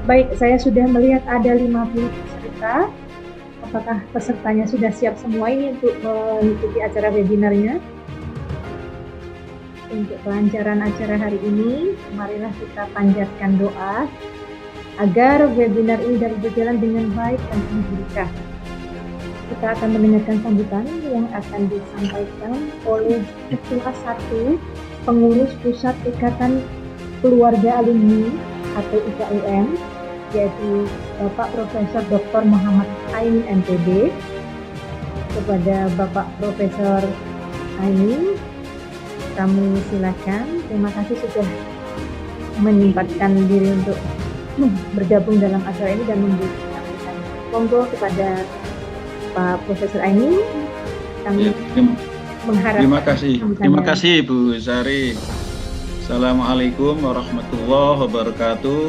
Baik, saya sudah melihat ada 50 peserta. Apakah pesertanya sudah siap semua ini untuk mengikuti acara webinarnya? Untuk kelancaran acara hari ini, marilah kita panjatkan doa agar webinar ini dapat berjalan dengan baik dan penuh berkah. Kita akan mendengarkan sambutan yang akan disampaikan oleh Ketua 1 Pengurus Pusat Ikatan Keluarga Alumni atau IKUM, yaitu Bapak Profesor Dr. Muhammad Aini MPD. Kepada Bapak Profesor Aini, kami silakan. Terima kasih sudah menyempatkan diri untuk bergabung dalam acara ini dan memberikan sambutan. Monggo kepada Pak Profesor Aini, kami mengharap. Terima kasih Bu Sari. Assalamualaikum warahmatullahi wabarakatuh.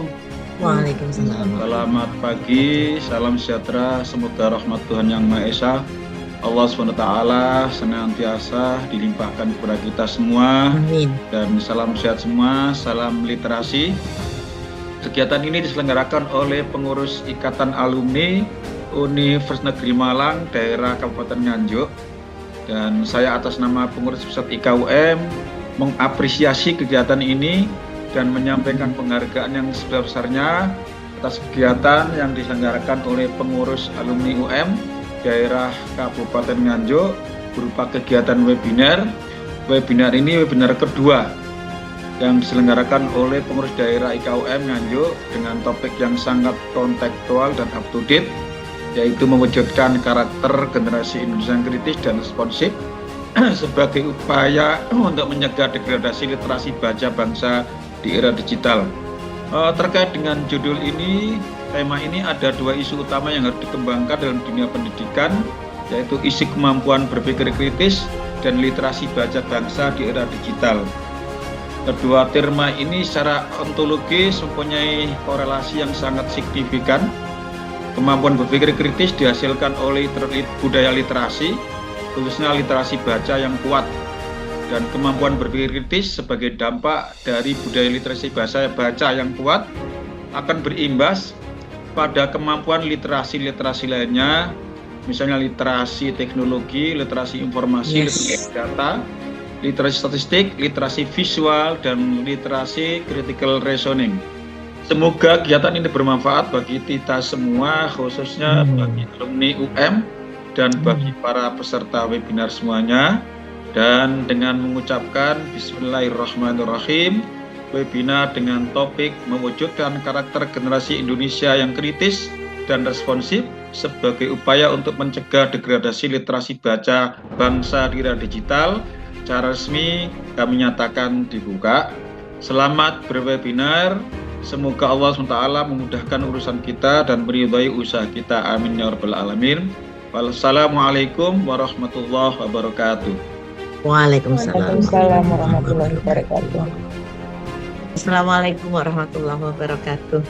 Waalaikumsalam. Selamat pagi, salam sejahtera, semoga rahmat Tuhan Yang Maha Esa, Allah SWT senantiasa dilimpahkan kepada kita semua. Amin. Dan salam sehat semua, salam literasi. Kegiatan ini diselenggarakan oleh pengurus Ikatan Alumni Universitas Negeri Malang, daerah Kabupaten Nganjuk. Dan saya atas nama pengurus pusat IKUM mengapresiasi kegiatan ini dan menyampaikan penghargaan yang sebesar-besarnya atas kegiatan yang diselenggarakan oleh pengurus alumni UM daerah Kabupaten Nganjuk berupa kegiatan webinar. Webinar ini webinar kedua yang diselenggarakan oleh pengurus daerah IKUM Nganjuk dengan topik yang sangat kontekstual dan up to date, yaitu mewujudkan karakter generasi Indonesia yang kritis dan responsif sebagai upaya untuk mencegah degradasi literasi baca bangsa di era digital. Terkait dengan judul ini, tema ini ada dua isu utama yang harus dikembangkan dalam dunia pendidikan, yaitu isu kemampuan berpikir kritis dan literasi baca bangsa di era digital. Kedua tema ini secara ontologis mempunyai korelasi yang sangat signifikan. Kemampuan berpikir kritis dihasilkan oleh budaya literasi, khususnya literasi baca yang kuat. Dan kemampuan berpikir kritis sebagai dampak dari budaya literasi baca yang kuat akan berimbas pada kemampuan literasi lainnya, misalnya literasi teknologi, literasi informasi, literasi data, literasi statistik, literasi visual, dan literasi critical reasoning. Semoga kegiatan ini bermanfaat bagi kita semua, khususnya bagi alumni UM dan bagi para peserta webinar semuanya. Dan dengan mengucapkan Bismillahirrahmanirrahim, webinar dengan topik mewujudkan karakter generasi Indonesia yang kritis dan responsif sebagai upaya untuk mencegah degradasi literasi baca bangsa di era digital, secara resmi kami nyatakan dibuka. Selamat berwebinar. Semoga Allah SWT memudahkan urusan kita dan meridhai usaha kita. Amin ya rabbal alamin. Wassalamualaikum warahmatullahi wabarakatuh. Waalaikumsalam warahmatullahi wabarakatuh. Assalamualaikum warahmatullahi wabarakatuh.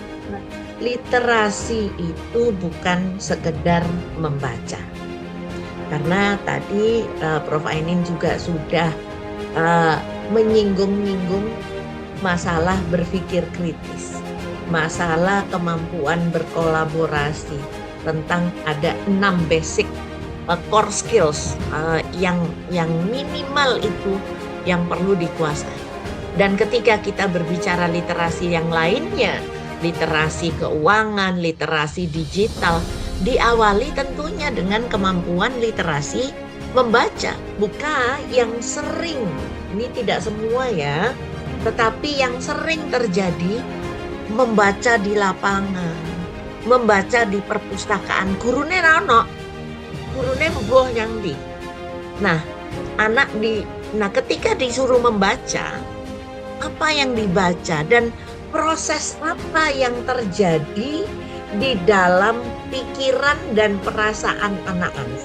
Literasi itu bukan sekedar membaca. Karena tadi Prof. Ainin juga sudah menyinggung-nyinggung masalah berpikir kritis, masalah kemampuan berkolaborasi, tentang ada 6 basic core skills yang minimal itu yang perlu dikuasai. Dan ketika kita berbicara literasi yang lainnya, literasi keuangan, literasi digital, diawali tentunya dengan kemampuan literasi membaca. Bukan yang sering, ini tidak semua ya, tetapi yang sering terjadi membaca di lapangan, membaca di perpustakaan. Gurune rano, gurune mbuh yang di. Nah, ketika disuruh membaca, apa yang dibaca dan proses apa yang terjadi di dalam pikiran dan perasaan anak-anak.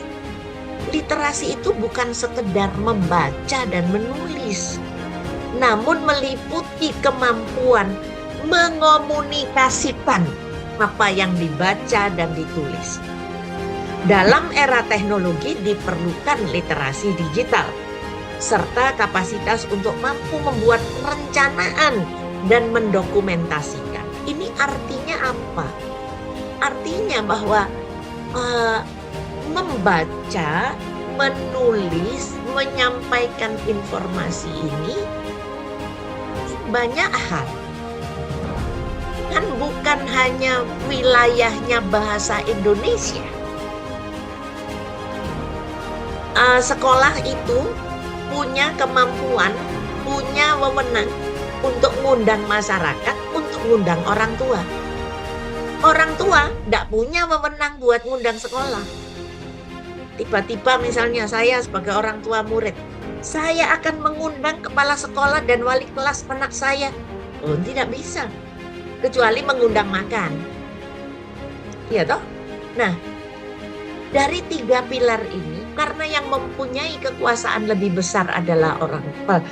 Literasi itu bukan sekedar membaca dan menulis, namun meliputi kemampuan mengomunikasikan apa yang dibaca dan ditulis. Dalam era teknologi diperlukan literasi digital, serta kapasitas untuk mampu membuat perencanaan dan mendokumentasikan. Ini artinya apa? Artinya bahwa membaca, menulis, menyampaikan informasi ini banyak hal. Kan bukan hanya wilayahnya bahasa Indonesia. Sekolah itu punya kemampuan, punya wewenang untuk mengundang masyarakat, untuk mengundang orang tua. Orang tua tidak punya wewenang buat ngundang sekolah. Tiba-tiba misalnya saya sebagai orang tua murid, saya akan mengundang kepala sekolah dan wali kelas anak saya. Oh, tidak bisa. Kecuali mengundang makan. Iya toh? Nah, dari 3 pilar ini, karena yang mempunyai kekuasaan lebih besar adalah orang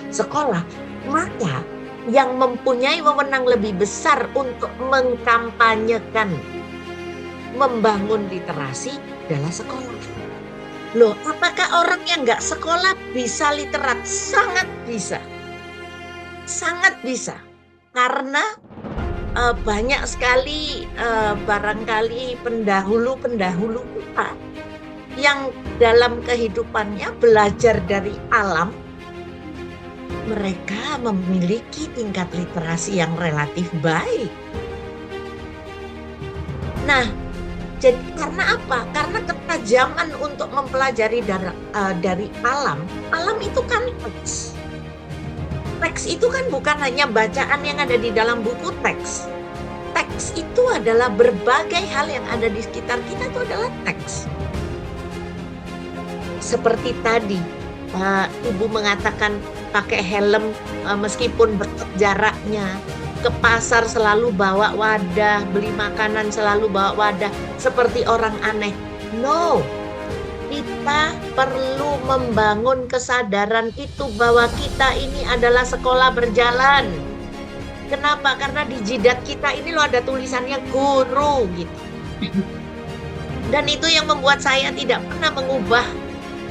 sekolah, maka yang mempunyai wewenang lebih besar untuk mengkampanyekan, membangun literasi adalah sekolah. Loh, apakah orang yang nggak sekolah bisa literat? Sangat bisa. Sangat bisa. Karena banyak sekali barangkali pendahulu-pendahulu kita yang dalam kehidupannya belajar dari alam, mereka memiliki tingkat literasi yang relatif baik. Nah, jadi karena apa? Karena ketajaman untuk mempelajari dari alam. Alam itu kan teks. Teks itu kan bukan hanya bacaan yang ada di dalam buku teks. Teks itu adalah berbagai hal yang ada di sekitar kita, itu adalah teks. Seperti tadi, Ibu mengatakan pakai helm meskipun dekat jaraknya. Ke pasar selalu bawa wadah, beli makanan selalu bawa wadah, seperti orang aneh. No, kita perlu membangun kesadaran itu bahwa kita ini adalah sekolah berjalan. Kenapa? Karena di jidat kita ini loh ada tulisannya guru gitu. Dan itu yang membuat saya tidak pernah mengubah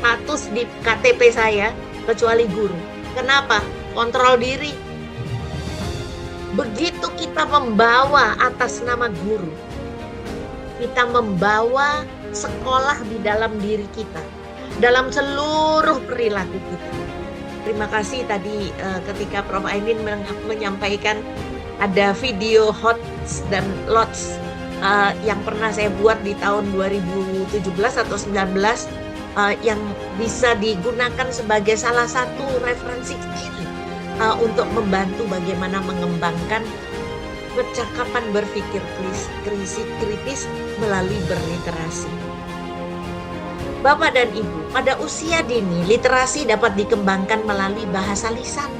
status di KTP saya kecuali guru. Kenapa? Kontrol diri. Begitu kita membawa atas nama guru, kita membawa sekolah di dalam diri kita, dalam seluruh perilaku kita. Terima kasih tadi ketika Prof. Ainin menyampaikan ada video HOTS dan LOTS yang pernah saya buat di tahun 2017 atau 19 yang bisa digunakan sebagai salah satu referensi kecil untuk membantu bagaimana mengembangkan percakapan berpikir kritis melalui berliterasi. Bapak dan Ibu, pada usia dini literasi dapat dikembangkan melalui bahasa lisan.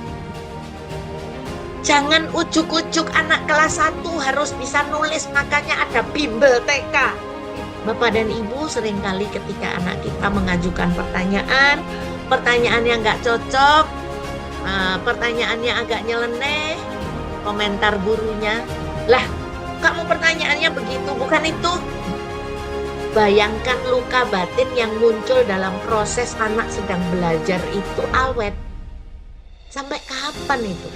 Jangan ujuk-ujuk anak kelas 1 harus bisa nulis, makanya ada bimbel TK. Bapak dan Ibu, seringkali ketika anak kita mengajukan pertanyaannya nggak cocok, pertanyaannya agak nyeleneh, komentar gurunya, lah kamu pertanyaannya begitu, bukan itu. Bayangkan luka batin yang muncul dalam proses anak sedang belajar itu awet. Sampai kapan itu?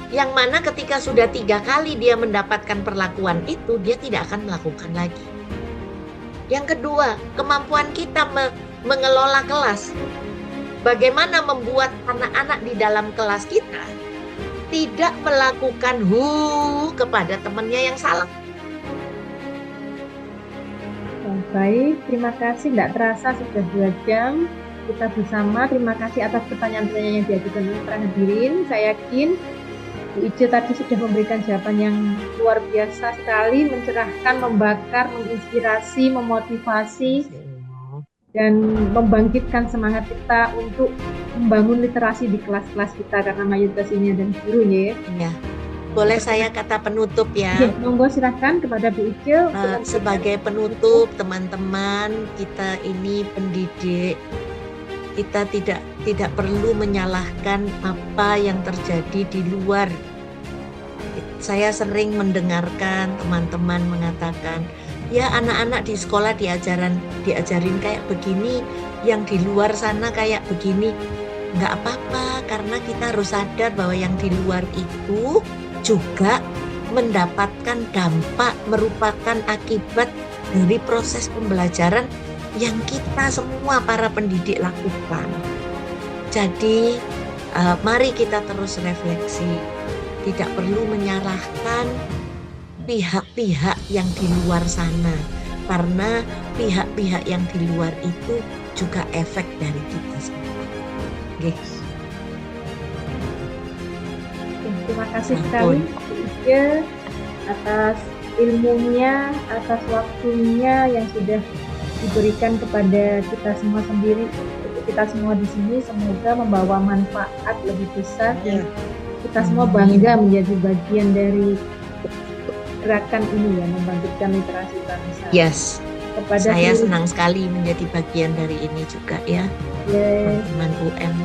Yang mana ketika sudah 3 kali dia mendapatkan perlakuan itu, dia tidak akan melakukan lagi. Yang kedua, kemampuan kita mengelola kelas. Bagaimana membuat anak-anak di dalam kelas kita tidak melakukan kepada temannya yang salah. Baik, terima kasih. Tidak terasa sudah 2 jam kita bersama. Terima kasih atas pertanyaan-pertanyaan yang diajukan oleh para hadirin. Saya yakin Bu Ice tadi sudah memberikan jawaban yang luar biasa sekali, mencerahkan, membakar, menginspirasi, memotivasi, dan membangkitkan semangat kita untuk membangun literasi di kelas-kelas kita, karena mayoritas ini ada gurunya ya. Boleh saya kata penutup ya? Ya, monggo silahkan kepada Bu Ice. Sebagai penutup, teman-teman, kita ini pendidik, kita tidak perlu menyalahkan apa yang terjadi di luar. Saya sering mendengarkan teman-teman mengatakan, ya anak-anak di sekolah diajarin kayak begini, yang di luar sana kayak begini. Nggak apa-apa, karena kita harus sadar bahwa yang di luar itu juga mendapatkan dampak, merupakan akibat dari proses pembelajaran yang kita semua para pendidik lakukan. Jadi mari kita terus refleksi, tidak perlu menyalahkan pihak-pihak yang di luar sana, karena pihak-pihak yang di luar itu juga efek dari kita semua. Guys. Terima kasih sekali Ike atas ilmunya, atas waktunya yang sudah diberikan kepada kita semua sendiri, kita semua di sini. Semoga membawa manfaat lebih besar. Ya. Kita semua bangga menjadi bagian dari gerakan ini ya, membangkitkan literasi bangsa. Yes. Kepada Saya seluruh- senang sekali menjadi bagian dari ini juga ya, Yes. teman-teman UM.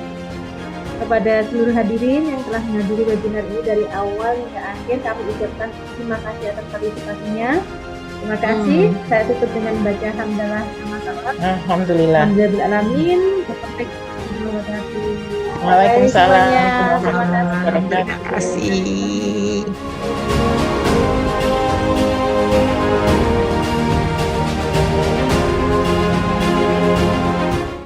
Kepada seluruh hadirin yang telah menghadiri webinar ini dari awal hingga akhir, kami ucapkan terima kasih atas partisipasinya. Terima kasih. Saya tutup dengan baca hamdalah sama-sama. Alhamdulillah. Alhamdulillahirrahmanirrahim. Sampai ketemu lagi. Waalaikumsalam Semuanya. warahmatullahi Terima kasih. wabarakatuh. Terima kasih.